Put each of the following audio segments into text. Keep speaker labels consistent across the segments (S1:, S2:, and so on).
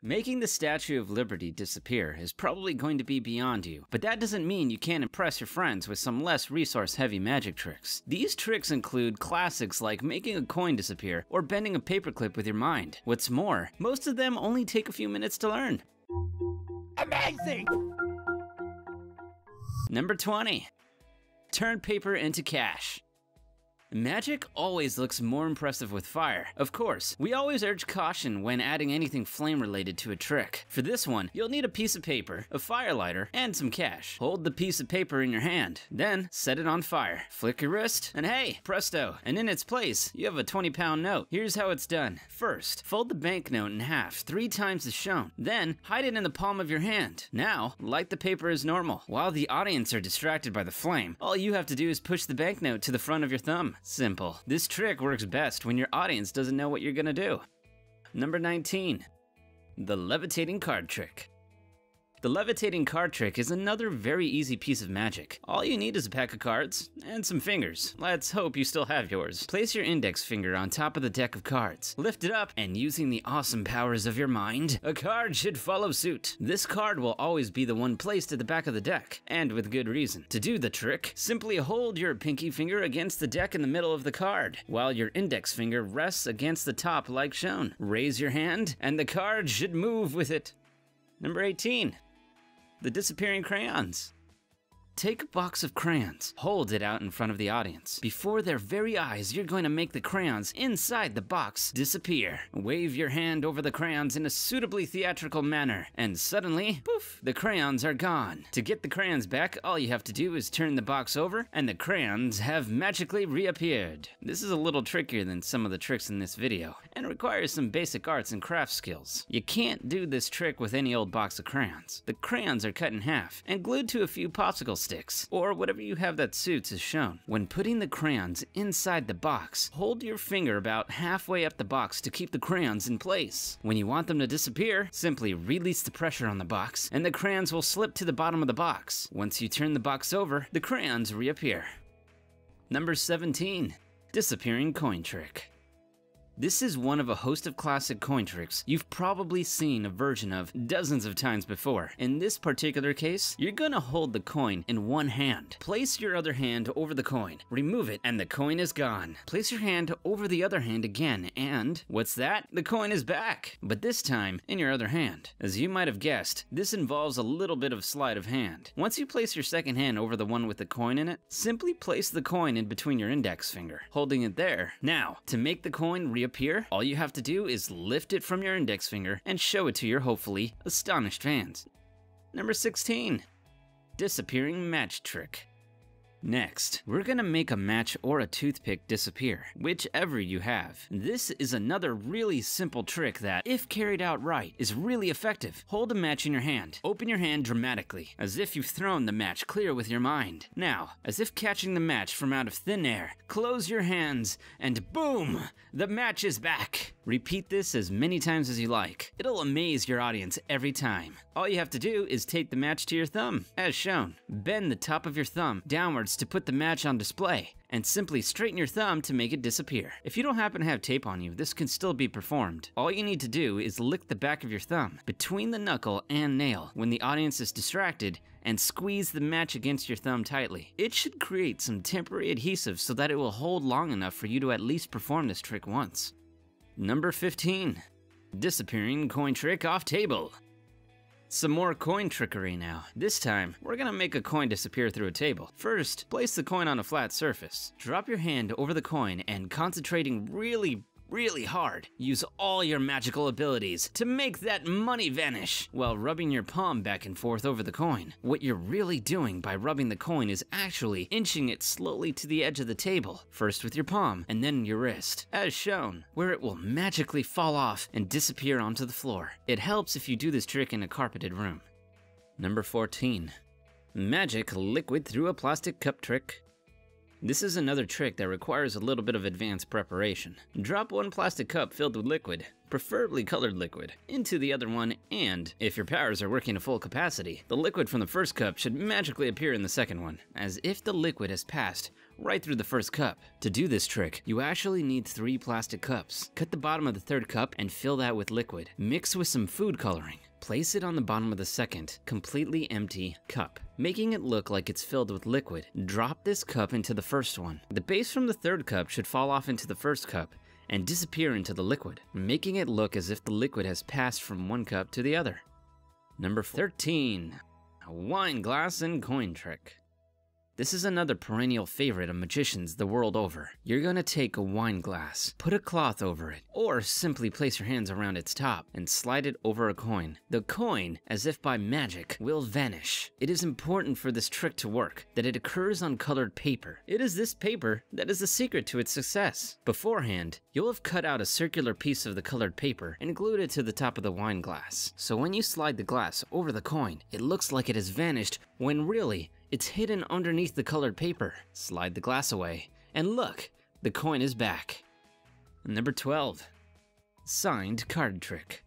S1: Making the Statue of Liberty disappear is probably going to be beyond you, but that doesn't mean you can't impress your friends with some less resource-heavy magic tricks. These tricks include classics like making a coin disappear or bending a paperclip with your mind. What's more, most of them only take a few minutes to learn.
S2: Amazing!
S1: Number 20. Turn paper into cash. Magic always looks more impressive with fire. Of course, we always urge caution when adding anything flame related to a trick. For this one, you'll need a piece of paper, a fire lighter, and some cash. Hold the piece of paper in your hand, then set it on fire. Flick your wrist, and hey, presto, and in its place, you have a 20-pound note. Here's how it's done. First, fold the banknote in half 3 times as shown. Then, hide it in the palm of your hand. Now, light the paper as normal. While the audience are distracted by the flame, all you have to do is push the banknote to the front of your thumb. Simple. This trick works best when your audience doesn't know what you're gonna do. Number 19. The levitating card trick. The levitating card trick is another very easy piece of magic. All you need is a pack of cards and some fingers. Let's hope you still have yours. Place your index finger on top of the deck of cards. Lift it up, and using the awesome powers of your mind, a card should follow suit. This card will always be the one placed at the back of the deck, and with good reason. To do the trick, simply hold your pinky finger against the deck in the middle of the card, while your index finger rests against the top like shown. Raise your hand, and the card should move with it. Number 18. The disappearing crayons. Take a box of crayons, hold it out in front of the audience. Before their very eyes, you're going to make the crayons inside the box disappear. Wave your hand over the crayons in a suitably theatrical manner, and suddenly, poof, the crayons are gone. To get the crayons back, all you have to do is turn the box over, and the crayons have magically reappeared. This is a little trickier than some of the tricks in this video, and requires some basic arts and craft skills. You can't do this trick with any old box of crayons. The crayons are cut in half, and glued to a few popsicle sticks, or whatever you have that suits as shown. When putting the crayons inside the box, hold your finger about halfway up the box to keep the crayons in place. When you want them to disappear, simply release the pressure on the box, and the crayons will slip to the bottom of the box. Once you turn the box over, the crayons reappear. Number 17. Disappearing coin trick. This is one of a host of classic coin tricks you've probably seen a version of dozens of times before. In this particular case, you're gonna hold the coin in one hand. Place your other hand over the coin, remove it, and the coin is gone. Place your hand over the other hand again, and what's that? The coin is back, but this time in your other hand. As you might have guessed, this involves a little bit of sleight of hand. Once you place your second hand over the one with the coin in it, simply place the coin in between your index finger, holding it there. Now, to make the coin reappear, all you have to do is lift it from your index finger and show it to your hopefully astonished fans. Number 16. Disappearing match trick. Next, we're gonna make a match or a toothpick disappear, whichever you have. This is another really simple trick that, if carried out right, is really effective. Hold a match in your hand. Open your hand dramatically, as if you've thrown the match clear with your mind. Now, as if catching the match from out of thin air, close your hands, and boom! The match is back! Repeat this as many times as you like. It'll amaze your audience every time. All you have to do is tape the match to your thumb, as shown. Bend the top of your thumb downwards to put the match on display, and simply straighten your thumb to make it disappear. If you don't happen to have tape on you, this can still be performed. All you need to do is lick the back of your thumb between the knuckle and nail when the audience is distracted, and squeeze the match against your thumb tightly. It should create some temporary adhesive so that it will hold long enough for you to at least perform this trick once. Number 15. Disappearing coin trick off table. Some more coin trickery now. This time, we're gonna make a coin disappear through a table. First, place the coin on a flat surface. Drop your hand over the coin and, concentrating really hard, use all your magical abilities to make that money vanish while rubbing your palm back and forth over the coin. What you're really doing by rubbing the coin is actually inching it slowly to the edge of the table, first with your palm and then your wrist, as shown, where it will magically fall off and disappear onto the floor. It helps if you do this trick in a carpeted room. Number 14. Magic liquid through a plastic cup trick. This is another trick that requires a little bit of advanced preparation. Drop one plastic cup filled with liquid, preferably colored liquid, into the other one, and if your powers are working to full capacity, the liquid from the first cup should magically appear in the second one, as if the liquid has passed right through the first cup. To do this trick, you actually need 3 plastic cups. Cut the bottom of the third cup and fill that with liquid. Mix with some food coloring. Place it on the bottom of the second, completely empty cup, making it look like it's filled with liquid. Drop this cup into the first one. The base from the third cup should fall off into the first cup and disappear into the liquid, making it look as if the liquid has passed from one cup to the other. Number 13, a wine glass and coin trick. This is another perennial favorite of magicians the world over. You're gonna take a wine glass, put a cloth over it, or simply place your hands around its top and slide it over a coin. The coin, as if by magic, will vanish. It is important for this trick to work that it occurs on colored paper. It is this paper that is the secret to its success. Beforehand, you'll have cut out a circular piece of the colored paper and glued it to the top of the wine glass. So when you slide the glass over the coin, it looks like it has vanished when really, it's hidden underneath the colored paper. Slide the glass away, and look, the coin is back. Number 12, signed card trick.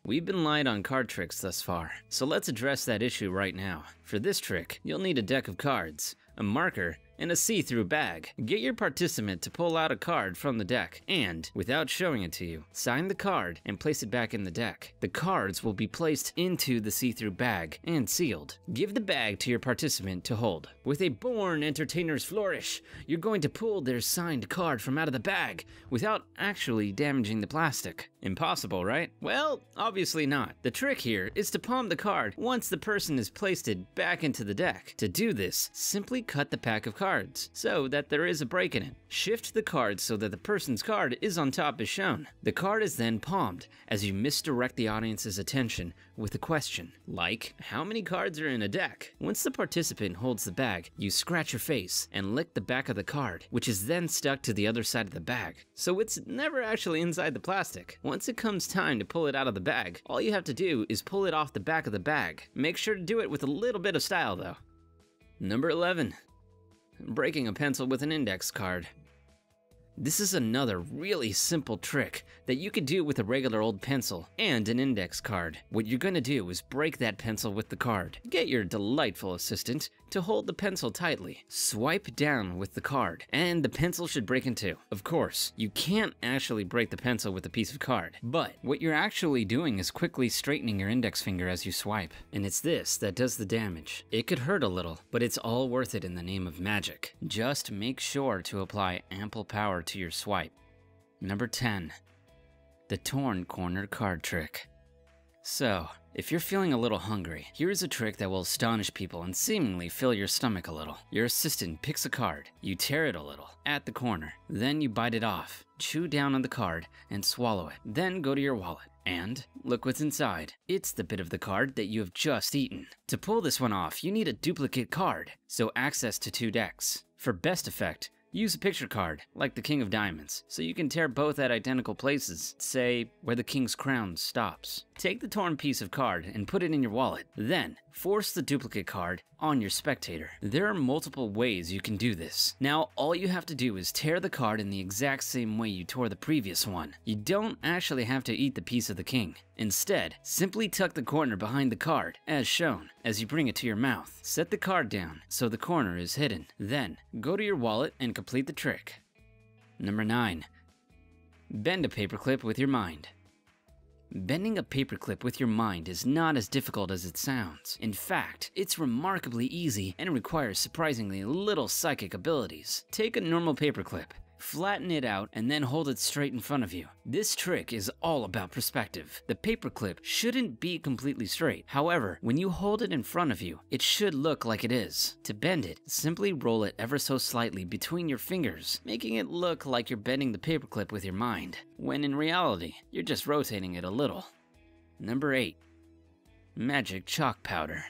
S1: We've been light on card tricks thus far, so let's address that issue right now. For this trick, you'll need a deck of cards, a marker, and a see-through bag. Get your participant to pull out a card from the deck and, without showing it to you, sign the card and place it back in the deck. The cards will be placed into the see-through bag and sealed. Give the bag to your participant to hold. With a born entertainer's flourish, you're going to pull their signed card from out of the bag without actually damaging the plastic. Impossible, right? Well, obviously not. The trick here is to palm the card once the person has placed it back into the deck. To do this, simply cut the pack of cards so that there is a break in it. Shift the card so that the person's card is on top as shown. The card is then palmed as you misdirect the audience's attention with a question, like, how many cards are in a deck? Once the participant holds the bag, you scratch your face and lick the back of the card, which is then stuck to the other side of the bag. So it's never actually inside the plastic. Once it comes time to pull it out of the bag, all you have to do is pull it off the back of the bag. Make sure to do it with a little bit of style though. Number 11, breaking a pencil with an index card. This is another really simple trick that you could do with a regular old pencil and an index card. What you're gonna do is break that pencil with the card. Get your delightful assistant to hold the pencil tightly. Swipe down with the card, and the pencil should break in two. Of course, you can't actually break the pencil with a piece of card, but what you're actually doing is quickly straightening your index finger as you swipe. And it's this that does the damage. It could hurt a little, but it's all worth it in the name of magic. Just make sure to apply ample power to your swipe. Number 10, the torn corner card trick. So, if you're feeling a little hungry, here's a trick that will astonish people and seemingly fill your stomach a little. Your assistant picks a card, you tear it a little at the corner, then you bite it off, chew down on the card, and swallow it. Then go to your wallet and look what's inside. It's the bit of the card that you have just eaten. To pull this one off, you need a duplicate card, so access to 2 decks. For best effect, use a picture card, like the King of Diamonds, so you can tear both at identical places, say where the King's crown stops. Take the torn piece of card and put it in your wallet. Then, force the duplicate card on your spectator. There are multiple ways you can do this. Now, all you have to do is tear the card in the exact same way you tore the previous one. You don't actually have to eat the piece of the king. Instead, simply tuck the corner behind the card, as shown, as you bring it to your mouth. Set the card down so the corner is hidden. Then, go to your wallet and complete the trick. Number 9, bend a paperclip with your mind. Bending a paperclip with your mind is not as difficult as it sounds. In fact, it's remarkably easy and requires surprisingly little psychic abilities. Take a normal paperclip, flatten it out, and then hold it straight in front of you. This trick is all about perspective. The paperclip shouldn't be completely straight. However, when you hold it in front of you, it should look like it is. To bend it, simply roll it ever so slightly between your fingers, making it look like you're bending the paperclip with your mind, when in reality, you're just rotating it a little. Number 8, magic chalk powder.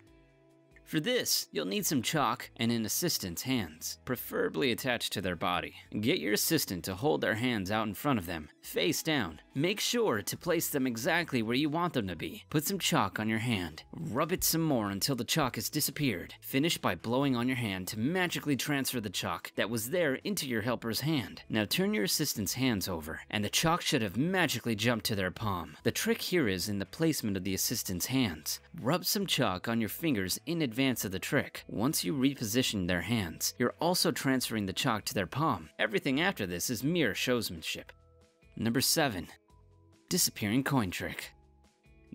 S1: For this, you'll need some chalk and an assistant's hands, preferably attached to their body. Get your assistant to hold their hands out in front of them, face down. Make sure to place them exactly where you want them to be. Put some chalk on your hand. Rub it some more until the chalk has disappeared. Finish by blowing on your hand to magically transfer the chalk that was there into your helper's hand. Now turn your assistant's hands over, and the chalk should have magically jumped to their palm. The trick here is in the placement of the assistant's hands. Rub some chalk on your fingers in advance of the trick. Once you reposition their hands, you're also transferring the chalk to their palm. Everything after this is mere showsmanship. Number 7. Disappearing coin trick.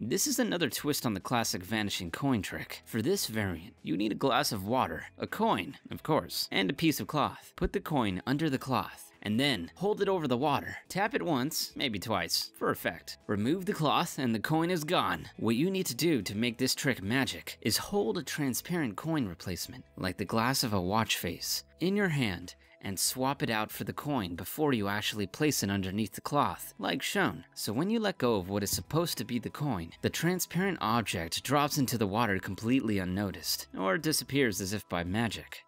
S1: This is another twist on the classic vanishing coin trick. For this variant, you need a glass of water, a coin, of course, and a piece of cloth. Put the coin under the cloth, and then hold it over the water. Tap it once, maybe twice, for effect. Remove the cloth and the coin is gone. What you need to do to make this trick magic is hold a transparent coin replacement, like the glass of a watch face, in your hand, and swap it out for the coin before you actually place it underneath the cloth, like shown. So when you let go of what is supposed to be the coin, the transparent object drops into the water completely unnoticed, or disappears as if by magic.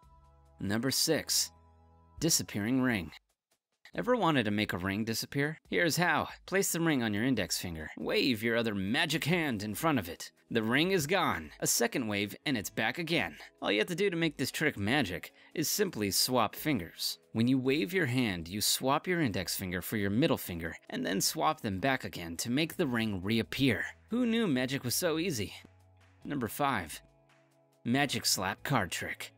S1: Number 6. Disappearing ring. Ever wanted to make a ring disappear? Here's how. Place the ring on your index finger. Wave your other magic hand in front of it. The ring is gone. A second wave and it's back again. All you have to do to make this trick magic is simply swap fingers. When you wave your hand, you swap your index finger for your middle finger and then swap them back again to make the ring reappear. Who knew magic was so easy? Number 5. Magic slap card trick.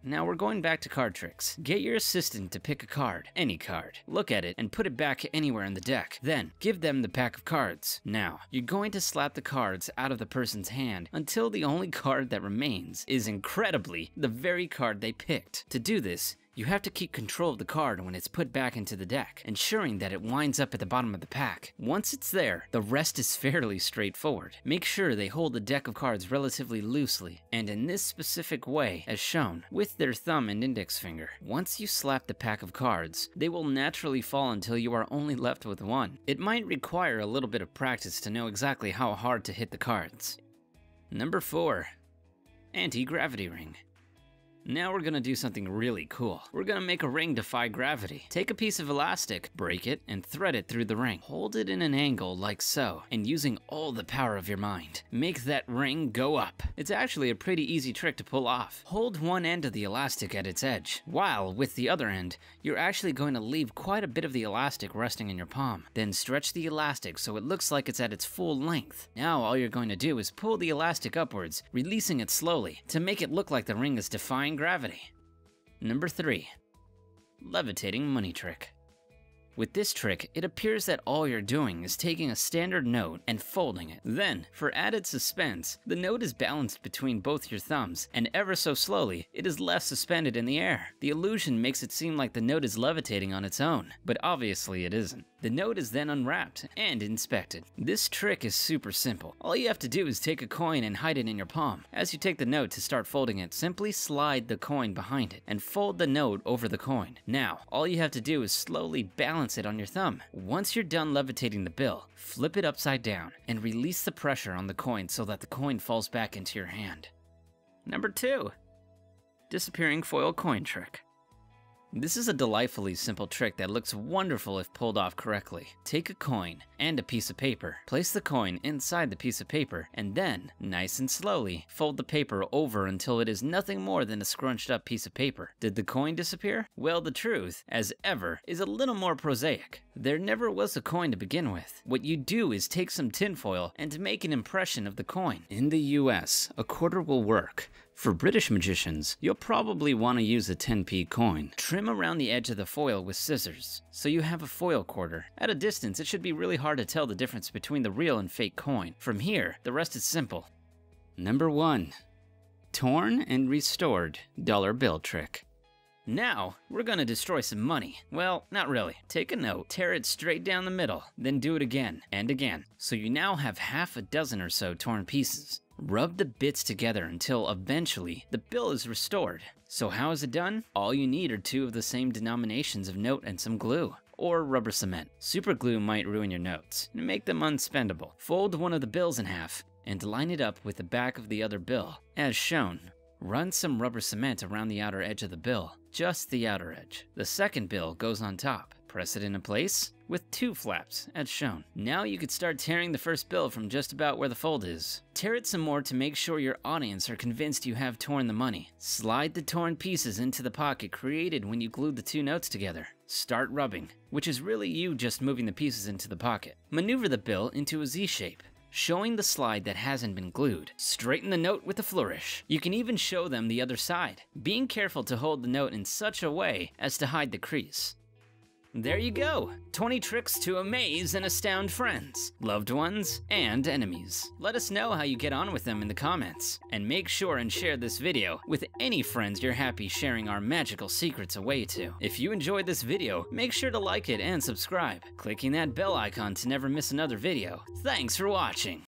S1: Now we're going back to card tricks. Get your assistant to pick a card, any card. Look at it and put it back anywhere in the deck. Then, give them the pack of cards. Now, you're going to slap the cards out of the person's hand until the only card that remains is incredibly the very card they picked. To do this, you have to keep control of the card when it's put back into the deck, ensuring that it winds up at the bottom of the pack. Once it's there, the rest is fairly straightforward. Make sure they hold the deck of cards relatively loosely, and in this specific way, as shown, with their thumb and index finger. Once you slap the pack of cards, they will naturally fall until you are only left with one. It might require a little bit of practice to know exactly how hard to hit the cards. Number 4. Anti-gravity ring. Now we're gonna do something really cool. We're gonna make a ring defy gravity. Take a piece of elastic, break it, and thread it through the ring. Hold it in an angle like so, and using all the power of your mind, make that ring go up. It's actually a pretty easy trick to pull off. Hold one end of the elastic at its edge, while with the other end, you're actually going to leave quite a bit of the elastic resting in your palm. Then stretch the elastic so it looks like it's at its full length. Now all you're going to do is pull the elastic upwards, releasing it slowly, to make it look like the ring is defying gravity. Number 3. Levitating money trick. With this trick, it appears that all you're doing is taking a standard note and folding it. Then, for added suspense, the note is balanced between both your thumbs, and ever so slowly, it is left suspended in the air. The illusion makes it seem like the note is levitating on its own, but obviously it isn't. The note is then unwrapped and inspected. This trick is super simple. All you have to do is take a coin and hide it in your palm. As you take the note to start folding it, simply slide the coin behind it and fold the note over the coin. Now, all you have to do is slowly balance it on your thumb. Once you're done levitating the bill, flip it upside down and release the pressure on the coin so that the coin falls back into your hand. Number 2. Disappearing foil coin trick. This is a delightfully simple trick that looks wonderful if pulled off correctly. Take a coin and a piece of paper. Place the coin inside the piece of paper, and then, nice and slowly, fold the paper over until it is nothing more than a scrunched up piece of paper. Did the coin disappear? Well, the truth, as ever, is a little more prosaic. There never was a coin to begin with. What you do is take some tinfoil and make an impression of the coin. In the US, a quarter will work. For British magicians, you'll probably want to use a 10p coin. Trim around the edge of the foil with scissors, so you have a foil quarter. At a distance, it should be really hard to tell the difference between the real and fake coin. From here, the rest is simple. Number 1. Torn and restored dollar bill trick. Now, we're gonna destroy some money. Well, not really. Take a note, tear it straight down the middle, then do it again and again. So you now have half a dozen or so torn pieces. Rub the bits together until eventually the bill is restored. So how is it done? All you need are 2 of the same denominations of note and some glue, or rubber cement. Super glue might ruin your notes and make them unspendable. Fold one of the bills in half and line it up with the back of the other bill, as shown. Run some rubber cement around the outer edge of the bill, just the outer edge. The second bill goes on top. Press it into place with 2 flaps, as shown. Now you could start tearing the first bill from just about where the fold is. Tear it some more to make sure your audience are convinced you have torn the money. Slide the torn pieces into the pocket created when you glued the 2 notes together. Start rubbing, which is really you just moving the pieces into the pocket. Maneuver the bill into a Z shape, showing the slide that hasn't been glued. Straighten the note with a flourish. You can even show them the other side, being careful to hold the note in such a way as to hide the crease. There you go, 20 tricks to amaze and astound friends, loved ones, and enemies. Let us know how you get on with them in the comments, and make sure and share this video with any friends you're happy sharing our magical secrets away to. If you enjoyed this video, make sure to like it and subscribe, clicking that bell icon to never miss another video. Thanks for watching.